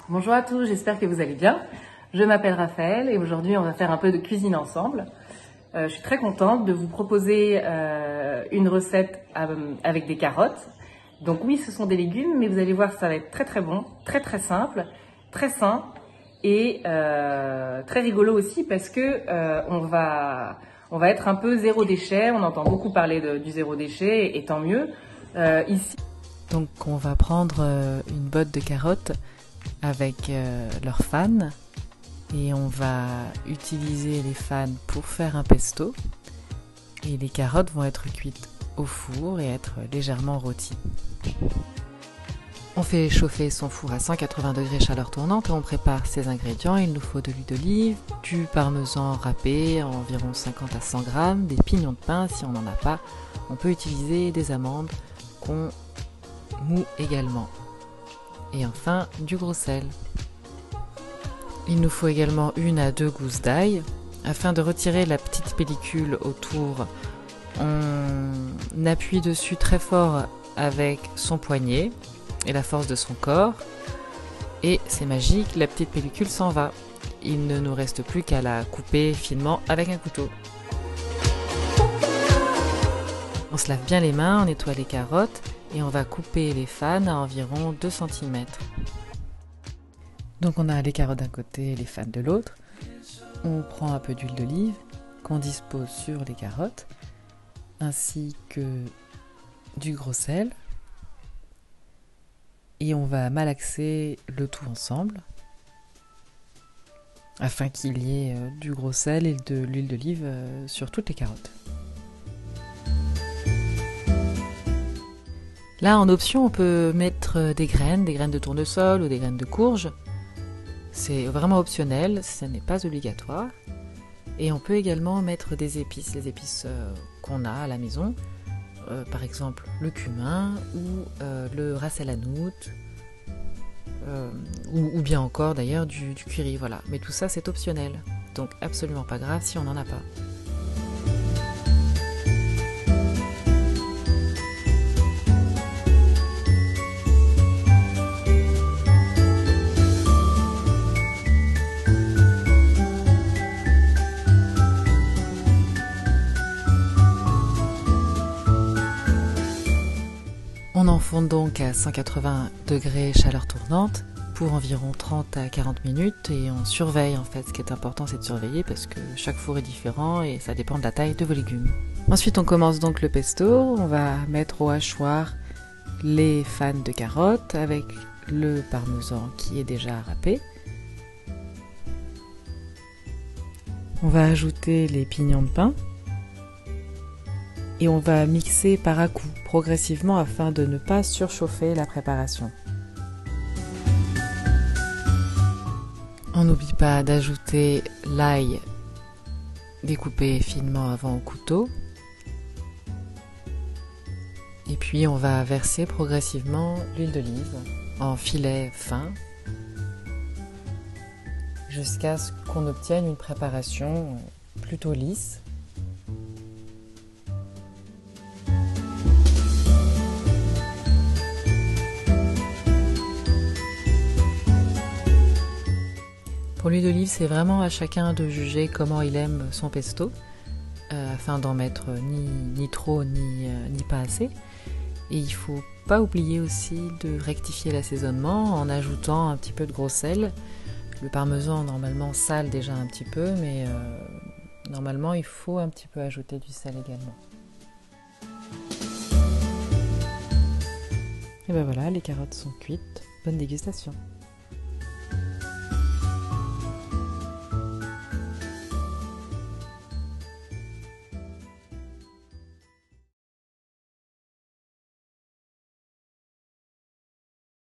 Bonjour à tous, j'espère que vous allez bien. Je m'appelle Raphaël et aujourd'hui on va faire un peu de cuisine ensemble. Je suis très contente de vous proposer une recette avec des carottes. Donc oui, ce sont des légumes, mais vous allez voir que ça va être très bon, très simple, très sain et très rigolo aussi parce que on va être un peu zéro déchet. On entend beaucoup parler du zéro déchet et tant mieux. Ici. Donc on va prendre une botte de carottes avec leurs fans et on va utiliser les fans pour faire un pesto et les carottes vont être cuites au four et être légèrement rôties. On fait chauffer son four à 180 degrés chaleur tournante et on prépare ses ingrédients. Il nous faut de l'huile d'olive, du parmesan râpé, environ 50 à 100 grammes, des pignons de pain si on n'en a pas. On peut utiliser des amandes qu'on moud également. Et enfin, du gros sel. Il nous faut également 1 à 2 gousses d'ail. Afin de retirer la petite pellicule autour, on appuie dessus très fort avec son poignet et la force de son corps. Et c'est magique, la petite pellicule s'en va. Il ne nous reste plus qu'à la couper finement avec un couteau. On se lave bien les mains, on nettoie les carottes et on va couper les fans à environ 2 cm. Donc on a les carottes d'un côté et les fans de l'autre. On prend un peu d'huile d'olive qu'on dispose sur les carottes, ainsi que du gros sel. Et on va malaxer le tout ensemble, afin qu'il y ait du gros sel et de l'huile d'olive sur toutes les carottes. Là, en option, on peut mettre des graines de tournesol ou des graines de courge. C'est vraiment optionnel, ce n'est pas obligatoire. Et on peut également mettre des épices, les épices qu'on a à la maison. Par exemple, le cumin ou le ras el hanout. Ou bien encore d'ailleurs du curry, voilà. Mais tout ça, c'est optionnel. Donc absolument pas grave si on n'en a pas. On enfonce donc à 180 degrés chaleur tournante pour environ 30 à 40 minutes et on surveille en fait. Ce qui est important, c'est de surveiller parce que chaque four est différent et ça dépend de la taille de vos légumes. Ensuite on commence donc le pesto. On va mettre au hachoir les fans de carottes avec le parmesan qui est déjà râpé. On va ajouter les pignons de pain. Et on va mixer par à-coups progressivement afin de ne pas surchauffer la préparation. On n'oublie pas d'ajouter l'ail découpé finement avant au couteau. Et puis on va verser progressivement l'huile d'olive en filets fins jusqu'à ce qu'on obtienne une préparation plutôt lisse. Pour l'huile d'olive, c'est vraiment à chacun de juger comment il aime son pesto, afin d'en mettre ni trop ni pas assez. Et il ne faut pas oublier aussi de rectifier l'assaisonnement en ajoutant un petit peu de gros sel. Le parmesan normalement sale déjà un petit peu, mais normalement il faut un petit peu ajouter du sel également. Et ben voilà, les carottes sont cuites. Bonne dégustation!